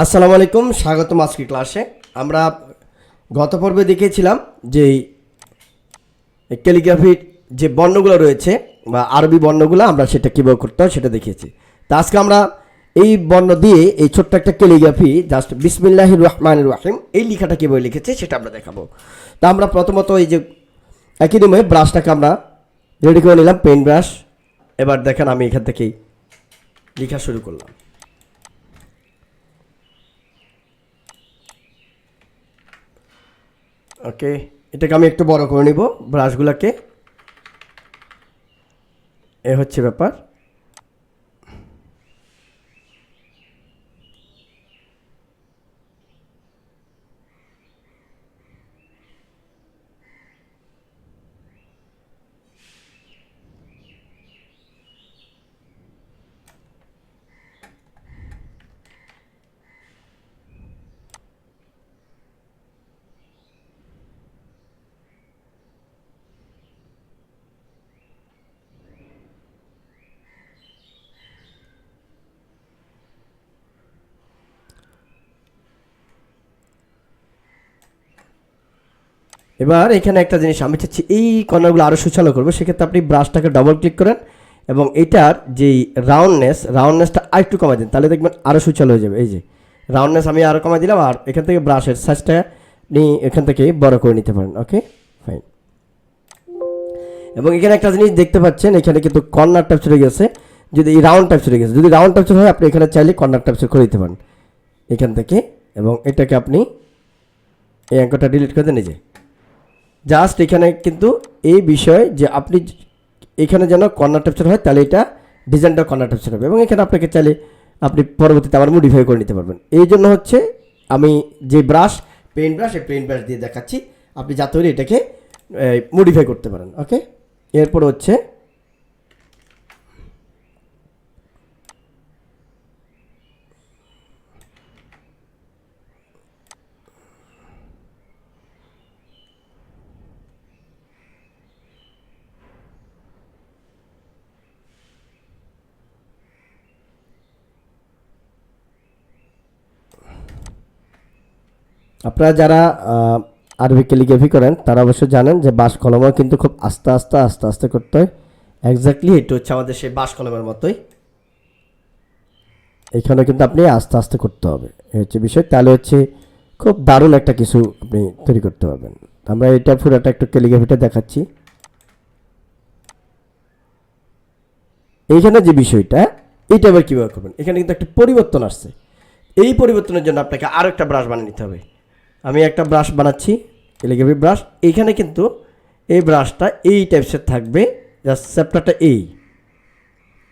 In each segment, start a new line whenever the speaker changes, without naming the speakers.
আসসালামু আলাইকুম, স্বাগতম আজকের ক্লাসে। আমরা গত পর্বে দেখিয়েছিলাম যে ক্যালিগ্রাফির যে বর্ণগুলো রয়েছে বা আরবি বর্ণগুলো আমরা সেটা কীভাবে করতে হয় সেটা দেখিয়েছি। তা আজকে আমরা এই বর্ণ দিয়ে এই ছোট্ট একটা ক্যালিগ্রাফি জাস্ট বিসমিল্লাহির রহমানির রহিম এই লেখাটা কীভাবে লিখেছে সেটা আমরা দেখাবো। তা আমরা প্রথমত এই যে একই নিয়মে ব্রাশটাকে আমরা রেডি করে নিলাম, পেন ব্রাশ। এবার দেখেন আমি এখান থেকেই লেখা শুরু করলাম। ওকে, এটাকে আমি একটু বড় করে নিব ব্রাশগুলোকে। এ হচ্ছে ব্যাপার। এবার এখানে একটা জিনিস আমি চাচ্ছি, এই কর্নারগুলো আরও সুচালো করবো। সেক্ষেত্রে আপনি ব্রাশটাকে ডবল ক্লিক করেন এবং এটার যেই রাউন্ডনেসটা আর একটু কমাই দিন, তাহলে দেখবেন আরও সুচালো হয়ে যাবে। এই যে রাউন্ডনেস আমি আরও কমাই দিলাম, আর এখান থেকে ব্রাশের সাইজটা আপনি এখান থেকে বড় করে নিতে পারেন। ওকে, ফাইন। এবং এখানে একটা জিনিস দেখতে পাচ্ছেন, এখানে কিন্তু কর্নার টাইপ চলে গেছে। যদি এই রাউন্ড টাইপ চলে গেছে, যদি রাউন্ড টাইপ হয় আপনি এখানে চাইলে কর্নার টাইপ করে দিতে পারেন এখান থেকে। এবং এটাকে আপনি এই অ্যাঙ্করটা ডিলিট করে দেন। নিজে জাস্ট এখানে কিন্তু এই বিষয় যে আপনি এখানে যেন কর্নার টেপচার হয়, তাহলে এটা ডিজাইনটা কর্নার টেপচার হবে। এবং এখানে আপনাকে চাইলে আপনি পরবর্তীতে আবার মডিফাই করে নিতে পারবেন। এই জন্য হচ্ছে আমি যে ব্রাশ, পেইন্ট ব্রাশ, এই পেইন্ট ব্রাশ দিয়ে দেখাচ্ছি, আপনি যাতে করে এটাকে মডিফাই করতে পারেন। ওকে, এরপর হচ্ছে আপনারা যারা আরবি ক্যালিগ্রাফি করেন তারা অবশ্যই জানেন যে বাঁশ কলমও কিন্তু খুব আস্তে আস্তে আস্তে আস্তে করতে হয়। এক্স্যাক্টলি এটা হচ্ছে আমাদের সেই বাঁশ কলমের মতোই, এখানে কিন্তু আপনি আস্তে আস্তে করতে হবে। এই হচ্ছে বিষয়, তাহলে হচ্ছে খুব দারুণ একটা কিছু আপনি তৈরি করতে পারবেন। আমরা এটা পুরোটা একটু ক্যালিগ্রাফিটা দেখাচ্ছি। এইখানে যে বিষয়টা, এইটা আবার কীভাবে করবেন, এখানে কিন্তু একটা পরিবর্তন আসছে। এই পরিবর্তনের জন্য আপনাকে আরও একটা ব্রাশ বানিয়ে নিতে হবে। আমি একটা ব্রাশ বানাচ্ছি, ক্যালিগ্রাফি ব্রাশ। এইখানে কিন্তু এই ব্রাশটা এই টাইপসের থাকবে, জাস্ট চ্যাপ্টারটা এই,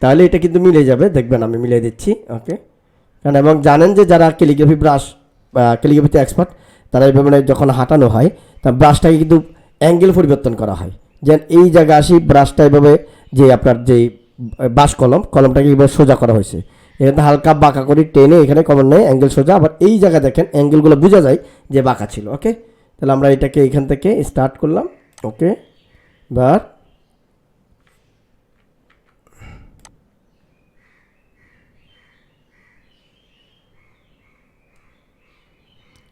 তাহলে এটা কিন্তু মিলে যাবে। দেখবেন আমি মিলিয়ে দিচ্ছি। ওকে, কারণ এবং জানেন যে যারা ক্যালিগ্রাফি ব্রাশ বা ক্যালিগ্রাফিতে এক্সপার্ট, তারা এইভাবে যখন হাঁটানো হয় তা ব্রাশটাকে কিন্তু অ্যাঙ্গেল পরিবর্তন করা হয়। যেন এই জায়গায় আসি, ব্রাশটা এভাবে যে আপনার যেই বাঁশ কলমটাকে এইভাবে সোজা করা হয়েছে, এখানে হালকা বাঁকা করে টেনে এখানে কমন নেই, অ্যাঙ্গেল সোজা। আবার এই জায়গায় দেখেন অ্যাঙ্গেলগুলো বোঝা যায় যে বাঁকা ছিল। ওকে, তাহলে আমরা এটাকে এখান থেকে স্টার্ট করলাম। ওকে, এবার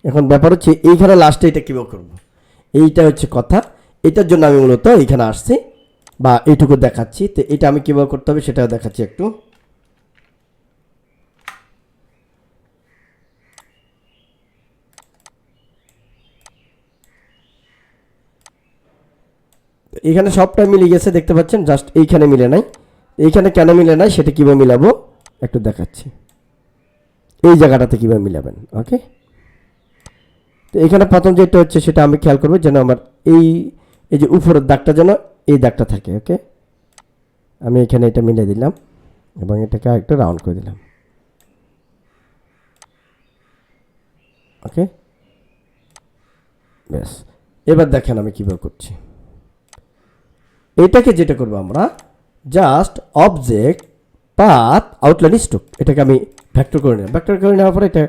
এখন ব্যাপার হচ্ছে এইখানে লাস্টে এটা কীভাবে করবো, এইটা হচ্ছে কথা। এটার জন্য আমি মূলত এইখানে আসছি বা এইটুকু দেখাচ্ছি। তো এটা আমি কীভাবে করতে হবে সেটাও দেখাচ্ছি একটু। এখানে সবটা মিলে গেছে দেখতে পাচ্ছেন, জাস্ট এইখানে মিলে নাই। এইখানে কেন মিলে নাই সেটা কীভাবে মিলাবো একটু দেখাচ্ছি। এই জায়গাটাতে কীভাবে মিলাবেন। ওকে, তো এখানে প্রথম যেটা হচ্ছে সেটা আমি খেয়াল করবো যেন আমার এই এই যে উপরের দাগটা যেন এই দাগটা থাকে। ওকে, আমি এখানে এটা মিলে দিলাম এবং এটাকে একটু রাউন্ড করে দিলাম। ওকে, ব্যাস। এবার দেখেন আমি কীভাবে করছি। এটাকে যেটা করবো আমরা just object path outline stroke, এটাকে আমি ভেক্টর করে নিলাম। ভেক্টর করে নেওয়ার পরে এটা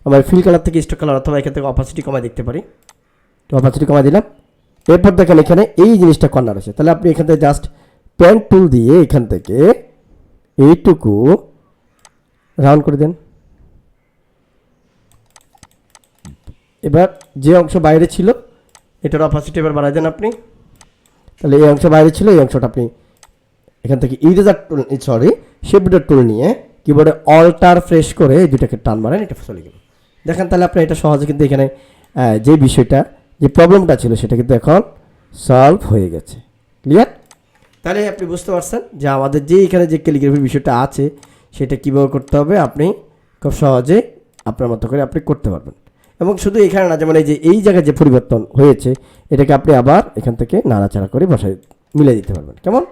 আমার ফিল কালার থেকে স্ট্রোক কালার অথবা এখান থেকে অপাসিটি কমায় দেখতে পারি। তো অপাসিটি কমায় দিলাম। এরপর দেখেন এখানে এই জিনিসটা কর্নার আছে, তাহলে আপনি এখান থেকে জাস্ট পেন টুল দিয়ে এখান থেকে এইটুকু রাউন্ড করে দেন। এবার যে অংশ বাইরে ছিল এটার অপাসিটি এবার বাড়াই দেন আপনি। তাহলে এই অংশ বাইরে ছিল, এই অংশটা আপনি এখান থেকে ইরেজার টুল শেপডার টুল নিয়ে কিবোর্ডে অল্টার ফ্রেশ করে এই দুটাকে টান মারেন, এটা চলে গেল। দেখেন তাহলে আপনি এটা সহজে কিন্তু এখানে যে বিষয়টা, যে প্রবলেমটা ছিল সেটা কিন্তু এখন সলভ হয়ে গেছে। ক্লিয়ার? তাহলে আপনি বুঝতে পারছেন যে আমাদের যে এখানে যে ক্যালিগ্রাফির বিষয়টা আছে সেটা কীভাবে করতে হবে, আপনি খুব সহজে আপনার মতো করে আপনি করতে পারবেন। এবং শুধু এখানে না, যেমন এই যে এই জায়গায় যে পরিবর্তন হয়েছে এটাকে আপনি আবার এখান থেকে নাড়াচাড়া করে বসায় মিলে দিতে পারবেন। কেমন?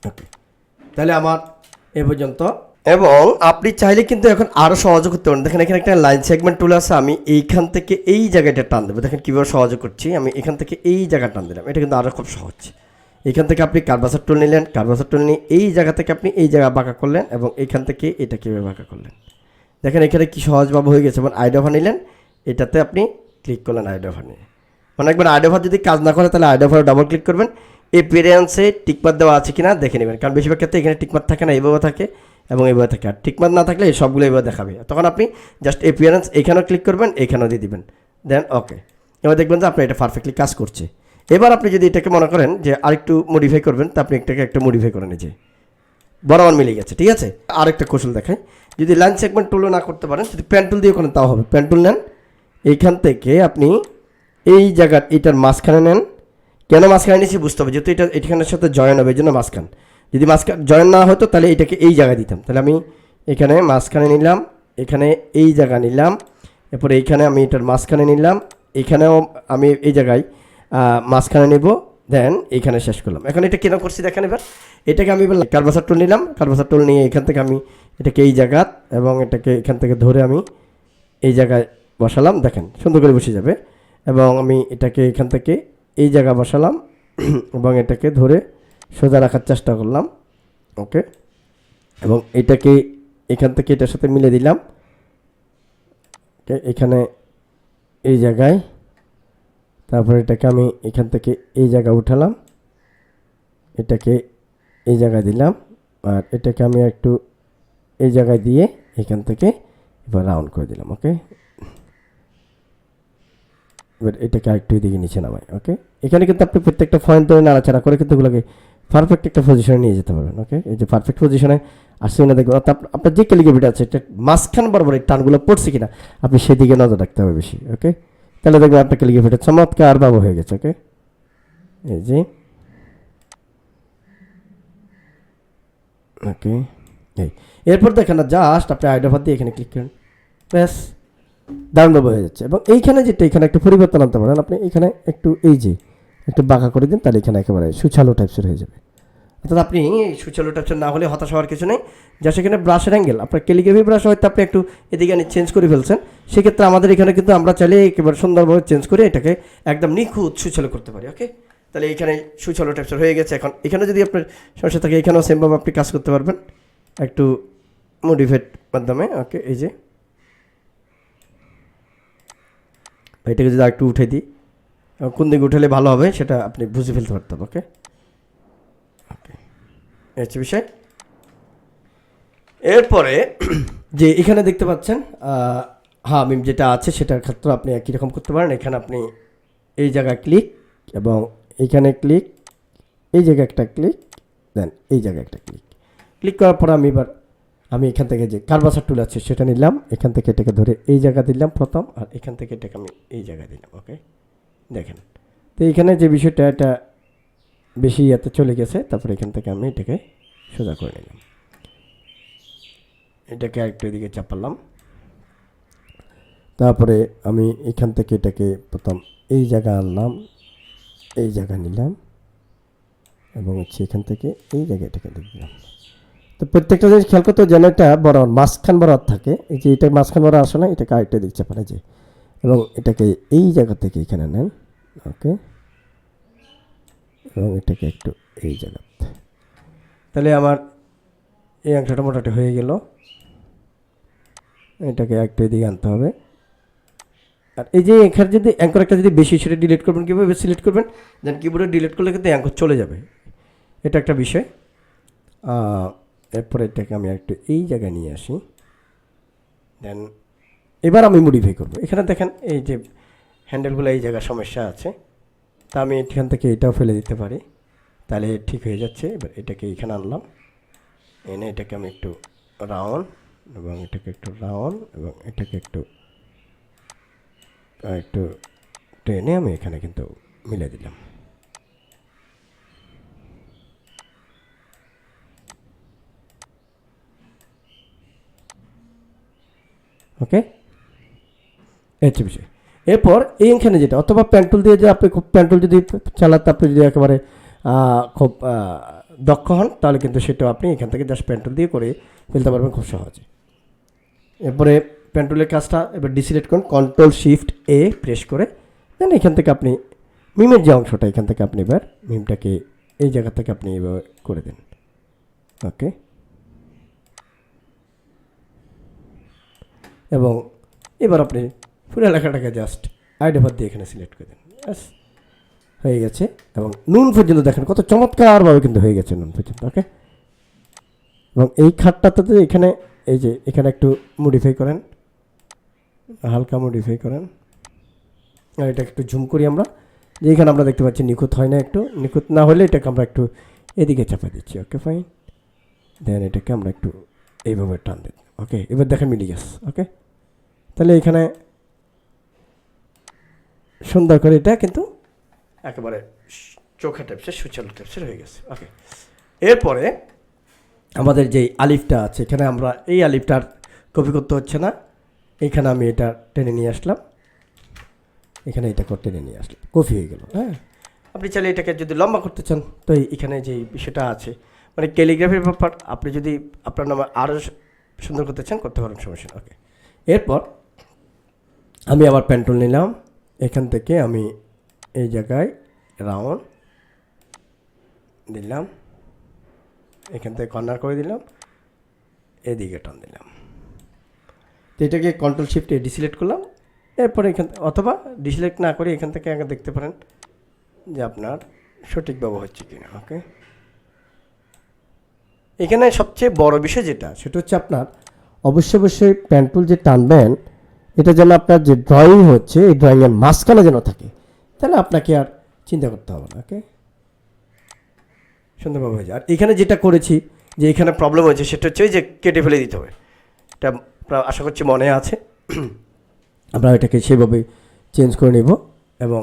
ওকে, তাহলে আমার এ পর্যন্ত। এবং আপনি চাইলে কিন্তু এখন আরও সহজে করতে পারেন। দেখেন এখানে একটা লাইন সেগমেন্ট টুল আছে, আমি এইখান থেকে এই জায়গাটা টান দেবো। দেখেন কীভাবে সহজে করছি, আমি এখান থেকে এই জায়গা টান দিলাম, এটা কিন্তু আরও খুব সহজ। এখান থেকে আপনি কারভাসার টুল নিলেন, কারভাসার টুল নিয়ে এই জায়গা থেকে আপনি এই জায়গা বাঁকা করলেন এবং এখান থেকে এটা কীভাবে বাঁকা করলেন। দেখেন এখানে কি সহজভাবে হয়ে গেছে। এবং আইডোভা নিলেন, এটাতে আপনি ক্লিক করলেন আইডোভা নিয়ে। মানে একবার আইডোভা যদি কাজ না করে তাহলে আইডোভার ডাবল ক্লিক করবেন, এপিয়ারেন্সে টিকমার্ক দেওয়া আছে কিনা দেখে নেবেন, কারণ বেশিরভাগ ক্ষেত্রে এখানে টিকমার্ক থাকে না, এইভাবে থাকে এবং এইভাবে থাকে। আর টিকমার্ক না থাকলে এই সবগুলো এইভাবে দেখাবে। তখন আপনি জাস্ট এপিয়ারেন্স এখানেও ক্লিক করবেন, এখানেও দিয়ে দিবেন, দেন ওকে। এবার দেখবেন যে আপনার এটা পারফেক্টলি কাজ করছে। এবার আপনি যদি এটাকে মনে করেন যে আরেকটু মডিফাই করবেন, তা আপনি এটাকে একটু মডিফাই করে নিজে বরাবর মিলে গেছে। ঠিক আছে, আরেকটা কৌশল দেখাই। যদি লাইন সেগমেন্ট টুলও না করতে পারেন, যদি পেন টুল দিয়ে করেন তাও হবে। পেন টুল নেন, এইখান থেকে আপনি এই জায়গার এটার মাঝখানে নেন। কেন মাঝখানে নিয়েছি বুঝতে হবে, যেহেতু এটা এখানের সাথে জয়েন হবে, এই জন্য মাঝখান। যদি মাঝখান জয়েন না হতো তাহলে এটাকে এই জায়গায় দিতাম। তাহলে আমি এখানে মাঝখানে নিলাম, এখানে এই জায়গা নিলাম, এরপরে এইখানে আমি এটার মাঝখানে নিলাম, এখানেও আমি এই জায়গায় মাঝখানে নেব, দেন এইখানে শেষ করলাম। এখন এটা কেন করছি দেখেন। এবার এটাকে আমি কারভাসার টুল নিলাম, কারভাসার টুল নিয়ে এখান থেকে আমি এটাকে এই জায়গা এবং এটাকে এখান থেকে ধরে আমি এই জায়গায় বসালাম। দেখেন সুন্দর করে বসে যাবে। এবং আমি এটাকে এখান থেকে এই জায়গা বসালাম এবং এটাকে ধরে সোজা রাখার চেষ্টা করলাম। ওকে, এবং এটাকে এখান থেকে এটার সাথে মিলে দিলাম এখানে এই জায়গায়। তারপরে এটাকে আমি এখান থেকে এই জায়গায় উঠালাম, এটাকে এই জায়গায় দিলাম, আর এটাকে আমি একটু এই জায়গায় দিয়ে এখান থেকে এবার রাউন্ড করে দিলাম। ওকে, এবার এটাকে আরেকটু দিকে নিচে নামাই। ওকে, এখানে কিন্তু আপনি প্রত্যেকটা পয়েন্ট ধরে নাড়াচাড়া করে কিন্তু এগুলোকে পারফেক্ট একটা পজিশনে নিয়ে যেতে পারবেন। ওকে, এই যে পারফেক্ট পজিশনে আসছে না দেখবেন, অর্থাৎ আপনার যে ক্যালিগ্রাফিটা আছে এটা মাঝখান বরাবর এই টানগুলো পড়ছে কিনা আপনি সেদিকে নজর রাখতে হবে বেশি। ওকে, তাহলে দেখবেন আপনার ক্যালিগ্রাফিটা চমৎকার ভাবে হয়ে গেছে। ওকে, এই যে ওকে, এই এরপর দেখেন না, জাস্ট আপনি আইডোভা দিয়ে এখানে ক্লিক করেন, ব্যাস দারুণভাবে হয়ে যাচ্ছে। এবং এইখানে যেটা এখানে একটু পরিবর্তন আনতে পারেন আপনি, এখানে একটু এই যে একটু বাঁকা করে দিন, তাহলে এখানে একেবারে সুচালো টাইপসের হয়ে যাবে। অর্থাৎ আপনি সুচালো টাইপসের না হলে হতাশ হওয়ার কিছু নেই। যা সেখানে ব্রাশের অ্যাঙ্গেল আপনার ক্যালিগ্রাফি ব্রাশ হয়তো আপনি একটু এদিকে চেঞ্জ করে ফেলছেন, সেক্ষেত্রে আমাদের এখানে কিন্তু আমরা চাইলে একেবারে সুন্দরভাবে চেঞ্জ করে এটাকে একদম নিখুঁত সুচালো করতে পারি। ওকে, তাহলে এইখানে সুচালো টাইপসের হয়ে গেছে। এখন এখানে যদি আপনার সমস্যা থাকে এখানেও সেমভাবে আপনি কাজ করতে পারবেন একটু মডিফাইড মাধ্যমে। ওকে, এই যে এটাকে যদি একটু উঠে দিই, কোন দিকে উঠালে ভালো হবে সেটা আপনি বুঝে ফেলতে পারতেন। ওকে, ওকে, এই হচ্ছে বিষয়। এরপরে যে এখানে দেখতে পাচ্ছেন হামিম যেটা আছে সেটার ক্ষেত্রে আপনি একই রকম করতে পারেন। এখানে আপনি এই জায়গায় ক্লিক এবং এইখানে ক্লিক, এই জায়গায় একটা ক্লিক, দেন এই জায়গায় একটা ক্লিক। ক্লিক করার পর আমি এখান থেকে যে কারভাসার টুল আছে সেটা নিলাম, এখান থেকে এটাকে ধরে এই জায়গা দিলাম প্রথম, আর এখান থেকে এটাকে আমি এই জায়গায় দিলাম। ওকে, দেখেন তো এখানে যে বিষয়টা এটা বেশি ইয়াতে চলে গেছে। তারপরে এখান থেকে আমি এটাকে সোজা করে নিলাম, এটাকে আরেকটু এদিকে চাপালাম। তারপরে আমি এখান থেকে এটাকে প্রথম এই জায়গা আনলাম, এই জায়গা নিলাম এবং হচ্ছে এখান থেকে এই জায়গায় এটাকে দিলাম। তো প্রত্যেকটা জিনিস খেয়াল করতে যেন এটা বরাবর মাঝখান বরাবর থাকে। এই যে এটা মাঝখান বরাবর আসে না, এটাকে আরেকটা দিক চাপানো যায় এবং এটাকে এই জায়গা থেকে এখানে নেন। ওকে, এবং এটাকে একটু এই জায়গাতে, তাহলে আমার এই অংশটা মোটামুটি হয়ে গেল। এটাকে একটু এদিকে আনতে হবে। আর এই যে এখানে যদি অ্যাঙ্কর একটা যদি বেশি, সেটা ডিলিট করবেন, কীভাবে সিলেক্ট করবেন, দেন কিবোর্ডে ডিলিট করলে কিন্তু অ্যাঙ্কর চলে যাবে, এটা একটা বিষয়। এরপরে এটাকে আমি একটু এই জায়গায় নিয়ে আসি, দেন এবার আমি মডিফাই করব। এখানে দেখেন এই যে হ্যান্ডেলগুলো এই জায়গায় সমস্যা আছে, তা আমি এখান থেকে এটাও ফেলে দিতে পারি, তাহলে ঠিক হয়ে যাচ্ছে। এবার এটাকে এখানে আনলাম, এনে এটাকে আমি একটু রাউন্ড এবং এটাকে একটু রাউন্ড এবং এটাকে একটু একটু টেনে আমি এখানে কিন্তু মিলে দিলাম। ওকে, এই হচ্ছে বিষয়। এরপর এইখানে যেটা, অথবা প্যান্টুল দিয়ে যে আপনি প্যান্টুল যদি চালাতে আপনি যদি একেবারে খুব দক্ষ হন, তাহলে কিন্তু সেটাও আপনি এখান থেকে জাস্ট প্যান্টুল দিয়ে করে ফেলতে পারবেন খুব সহজে। এরপরে প্যান্টুলের কাজটা এবার ডিসিলেক্ট করুন, কন্ট্রোল শিফট এ প্রেস করে দেন এখান থেকে আপনি মিমের যে অংশটা, এখান থেকে আপনি এবার মিমটাকে এই জায়গা থেকে আপনি এবার করে দেন। ওকে, এবং এবার আপনি পুরো লেখাটাকে জাস্ট আইডেফার দিয়ে এখানে সিলেক্ট করে দেন, ব্যাস হয়ে গেছে। এবং নুন পর্যন্ত দেখেন কত চমৎকারভাবে কিন্তু হয়ে গেছে নুন পর্যন্ত। ওকে, এবং এই খাটটাতে এখানে এই যে এখানে একটু মডিফাই করেন, হালকা মডিফাই করেন, আর এটা একটু জুম করি আমরা, যে এখানে আমরা দেখতে পাচ্ছি নিখুঁত হয় না, একটু নিখুঁত না হলে এটাকে আমরা একটু এদিকে চাপা দিচ্ছি। ওকে ফাইন, দেন এটাকে আমরা একটু এইভাবে টান দিই। ওকে, এবার দেখেন মিলে গেছে। ওকে, তাহলে এখানে সুন্দর করে এটা কিন্তু একেবারে চোখা টাইপসের সুচালু টাইপসের হয়ে গেছে। ওকে, এরপরে আমাদের যেই আলিফটা আছে এখানে আমরা এই আলিফটার কপি করতে হচ্ছে না, এখানে আমি এটা টেনে নিয়ে আসলাম, এখানে এটা টেনে নিয়ে আসলাম, কপি হয়ে গেল। হ্যাঁ, আপনি চাইলে এটাকে যদি লম্বা করতে চান তো এখানে যে বিষয়টা আছে মানে ক্যালিগ্রাফির ব্যাপার, আপনি যদি আপনার নামে আরও সুন্দর করতে চান করতে পারেন, সমস্যা। ওকে, এরপর আমি আবার পেন্টুল নিলাম, এখান থেকে আমি এই জায়গায় রাউন্ড দিলাম, এখান থেকে কর্নার করে দিলাম, এদিকে টান দিলাম, তো এটাকে কন্ট্রোল শিফট এ ডিসিলেক্ট করলাম। এরপরে এখান অথবা ডিসিলেক্ট না করে এখান থেকে আগে দেখতে পারেন যে আপনার সঠিকভাবে হচ্ছে কিনা। ওকে, এখানে সবচেয়ে বড় বিষয় যেটা সেটা হচ্ছে আপনার অবশ্যই পেন্টুল যে টানবেন এটা যেন আপনার যে ড্রয়িং হচ্ছে এই ড্রয়িংয়ের মাঝখানে যেন থাকে, তাহলে আপনাকে আর চিন্তা করতে হবে না। ওকে, সুন্দরভাবে হয়ে যায়। আর এখানে যেটা করেছি যে এখানে প্রবলেম হয়েছে সেটা হচ্ছে যে কেটে ফেলে দিতে হবে, এটা আশা করছি মনে আছে। আমরা এটাকে সেভাবে চেঞ্জ করে নেব এবং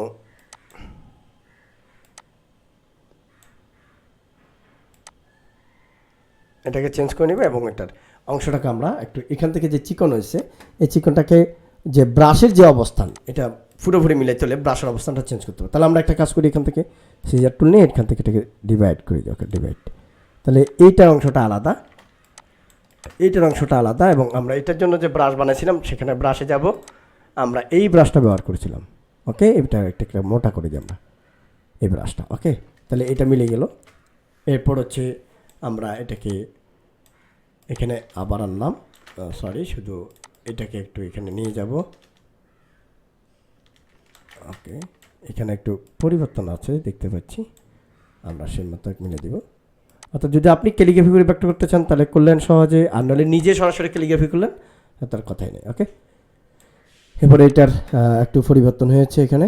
এটাকে চেঞ্জ করে নেব এবং এটার অংশটাকে আমরা একটু এখান থেকে যে চিকন হয়েছে এই চিকনটাকে যে ব্রাশের যে অবস্থান এটা পুরোপুরি মিলে চলে ব্রাশের অবস্থানটা চেঞ্জ করতে হবে। তাহলে আমরা একটা কাজ করি, এখান থেকে সিজার টুল নিয়ে এখান থেকে এটাকে ডিভাইড করে দিই। ওকে, ডিভাইড, তাহলে এইটার অংশটা আলাদা, এইটার অংশটা আলাদা, এবং আমরা এটার জন্য যে ব্রাশ বানিয়েছিলাম সেখানে ব্রাশে যাব, আমরা এই ব্রাশটা ব্যবহার করেছিলাম। ওকে, এটা একটা মোটা করে দিই আমরা এই ব্রাশটা। ওকে, তাহলে এটা মিলে গেল। এরপর হচ্ছে আমরা এটাকে এখানে আবার আনলাম, সরি শুধু এটাকে একটু এখানে নিয়ে যাব। ওকে, এখানে একটু পরিবর্তন আছে দেখতে পাচ্ছি, আমরা সেই মতো মিলে দিব। অর্থাৎ যদি আপনি ক্যালিগ্রাফি করে ব্যক্ত করতে চান তাহলে করলেন সহজে, আর নাহলে নিজে সরাসরি ক্যালিগ্রাফি করলেন, তার কথাই নেই। ওকে, এরপরে এটার একটু পরিবর্তন হয়েছে এখানে।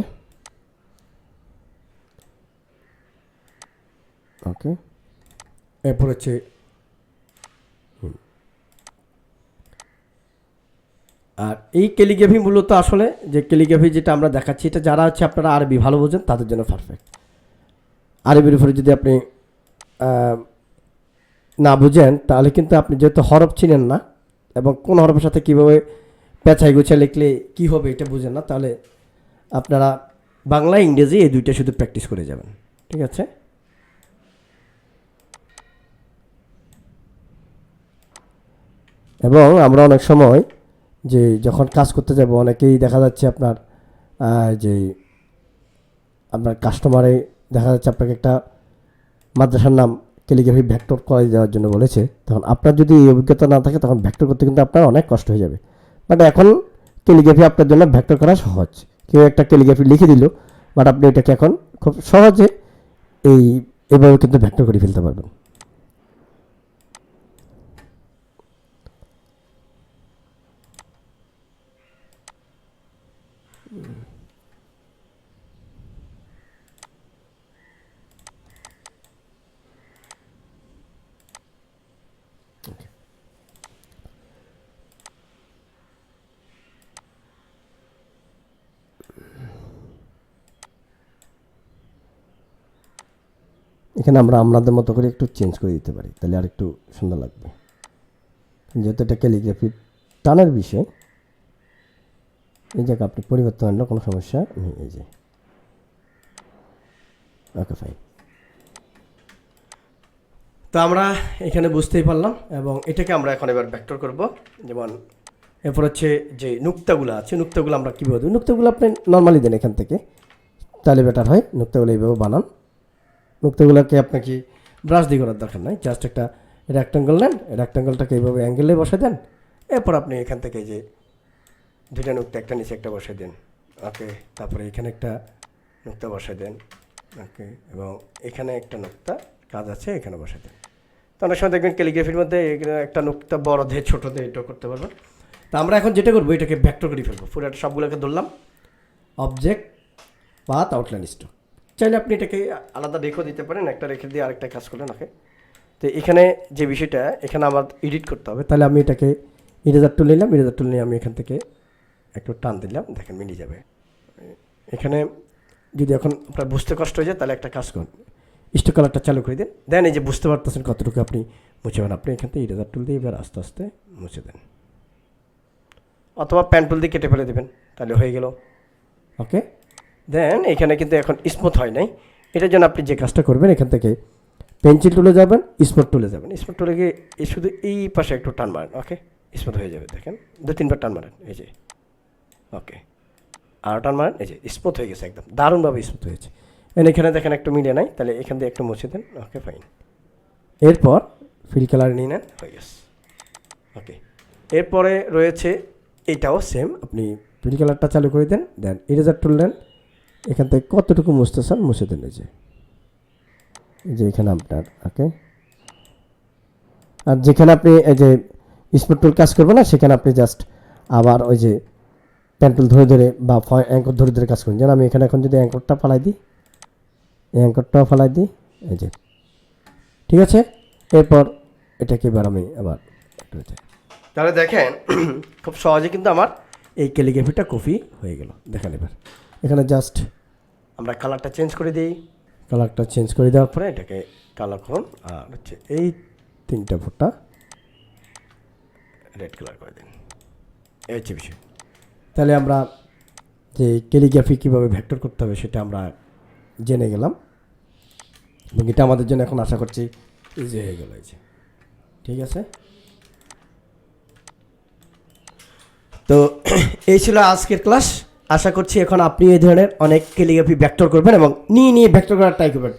ওকে, এরপর হচ্ছে আর এই ক্যালিগ্রাফি মূলত আসলে যে ক্যালিগ্রাফি যেটা আমরা দেখাচ্ছি এটা যারা হচ্ছে আপনারা আরবি ভালো বোঝেন তাদের জন্য পারফেক্ট। আরবির উপরে যদি আপনি না বুঝেন তাহলে কিন্তু আপনি যেহেতু হরফ চিনেন না এবং কোন হরফের সাথে কীভাবে পেঁচাই গুছা লিখলে কী হবে এটা বুঝেন না, তাহলে আপনারা বাংলা ইংরেজি এই দুইটা শুধু প্র্যাকটিস করে যাবেন। ঠিক আছে, এবং আমরা অনেক সময় যে যখন কাজ করতে যাব অনেকেই দেখা যাচ্ছে আপনার যে আপনার কাস্টমারে দেখা যাচ্ছে আপনাকে একটা মাদ্রাসার নাম ক্যালিগ্রাফি ভেক্টর করে দেওয়ার জন্য বলেছে, তখন আপনার যদি এই অভিজ্ঞতা না থাকে তখন ভেক্টর করতে কিন্তু আপনার অনেক কষ্ট হয়ে যাবে। বাট এখন ক্যালিগ্রাফি আপনার জন্য ভেক্টর করা সহজ, কেউ একটা ক্যালিগ্রাফি লিখে দিল, বাট আপনি এটাকে এখন খুব সহজে এইভাবে কিন্তু ভেক্টর করে ফেলতে পারবেন। এখানে আমরা আমাদের মতো করে একটু চেঞ্জ করে দিতে পারি, তাহলে আর একটু সুন্দর লাগবে। যেহেতু এটা ক্যালিগ্রাফি টানের বিষয়, এই জায়গায় আপনি পরিবর্তন আনলে কোনো সমস্যা নেই। এই যে ওকে ফাইন। তো আমরা এখানে বুঝতেই পারলাম, এবং এটাকে আমরা এখন এবার ভেক্টর করব। যেমন এরপর হচ্ছে যে নুক্তাগুলো আছে, নুক্তাগুলো আমরা কীভাবে দেবো, নুক্তাগুলো আপনি নর্মালি দেন এখান থেকে, তাহলে বেটার হয়। নুক্তাগুলো এইভাবে বানান। নুক্তাগুলোকে আপনাকে ব্রাশ দিয়ে করার দরকার নাই, জাস্ট একটা রেক্ট্যাঙ্গেল নেন, রেক্ট্যাঙ্গেলটাকে এইভাবে অ্যাঙ্গেলে বসে দেন। এরপর আপনি এখান থেকে যে দুইটা নুক্তা, একটা নিচে একটা বসে দেন, ওকে। তারপরে এখানে একটা নুক্তা বসে দেন, ওকে, এবং এখানে একটা নুক্তা কাজ আছে, এখানে বসে দেন। তো অনেক সময় দেখবেন ক্যালিগ্রাফির মধ্যে একটা নুক্তা বড় দিয়ে ছোটো দিয়ে এটাও করতে পারবেন। তো আমরা এখন যেটা করবো, এটাকে ভেক্টর করে ফেলবো। পুরো সবগুলোকে ধরলাম, অবজেক্ট, পাথ, আউটলাইন, স্ট্রোক। চাইলে আপনি এটাকে আলাদা রেখেও দিতে পারেন, একটা রেখে দিয়ে আরেকটা কাজ করলেন, ওকে। তো এখানে যে বিষয়টা, এখানে আমার এডিট করতে হবে, তাহলে আমি এটাকে ইরেজার টুল নিলাম। ইরেজার টুল নিয়ে আমি এখান থেকে একটু টান দিলাম, দেখেন মিলিয়ে যাবে। এখানে যদি এখন আপনার বুঝতে কষ্ট হয়ে যায়, তাহলে একটা কাজ করুন, স্ট্রোক কালারটা চালু করে দিন, দেন এই যে বুঝতে পারতেছেন কতটুকু আপনি মুছেবেন। আপনি এখান থেকে ইরেজার টুল দিয়ে এবার আস্তে আস্তে মুছে দেন, অথবা পেন টুল দিয়ে কেটে ফেলে দেবেন, তাহলে হয়ে গেল, ওকে। দেন এখানে কিন্তু এখন স্মুথ হয় নাই, এটার জন্য আপনি যে কাজটা করবেন, এখান থেকে পেন্সিল টুলে যাবেন, স্মুথ টুলে যাবেন। স্মুথ টুলে গিয়ে শুধু এই পাশে একটু টান মারেন, ওকে, স্মুথ হয়ে যাবে। দেখেন 2-3 বার টান মারেন, এই যে, ওকে, আর টান মারেন, এই যে স্মুথ হয়ে গেছে, একদম দারুণভাবে স্মুথ হয়েছে। এখানে দেখেন একটু মিলে নাই, তাহলে এখান দিয়ে একটু মুছে দেন, ওকে ফাইন। এরপর ফিল কালার নিয়ে নেন, হয়ে গেছে, ওকে। এরপরে রয়েছে এটাও সেম, আপনি ফিল কালারটা চালু করে দেন, দেন ইরেজার টুল নেন, এখান থেকে কতটুকু মুছতে চান মুছে দেন, এই যে এখানে আপনার, ওকে। আর যেখানে আপনি এই যে স্মুথ টুল কাজ করবেন না, সেখানে আপনি জাস্ট আবার ওই যে পেন টুল ধরে ধরে বা অ্যাঙ্কর ধরে ধরে কাজ করুন। যেন আমি এখানে এখন যদি অ্যাঙ্করটা ফালাই দিই, এই অ্যাঙ্করটাও ফালাই দিই, এই যে, ঠিক আছে। এরপর এটাকে এবার আমি আবার, তাহলে দেখেন খুব সহজে কিন্তু আমার এই ক্যালিগ্রাফিটা কপি হয়ে গেল। দেখেন এবার এখানে জাস্ট আমরা কালারটা চেঞ্জ করে দিই, কালারটা চেঞ্জ করে দেওয়ার পরে এটাকে কালার করুন, আর হচ্ছে এই 3টা ফোঁটা রেড কালার করে দিন, এই হচ্ছে বিষয়। তাহলে আমরা যে ক্যালিগ্রাফি কীভাবে ভেক্টর করতে হবে সেটা আমরা জেনে গেলাম, এবং এটা আমাদের জন্য এখন আশা করছি ইজি হয়ে গেল, এই যে, ঠিক আছে। তো এই ছিল আজকের ক্লাস। আশা করছি এখন আপনি এই ধরনের অনেক ক্যালিগ্রাফি ভেক্টর করবেন এবং নিয়ে ভেক্টর করার ট্রাই করবেন।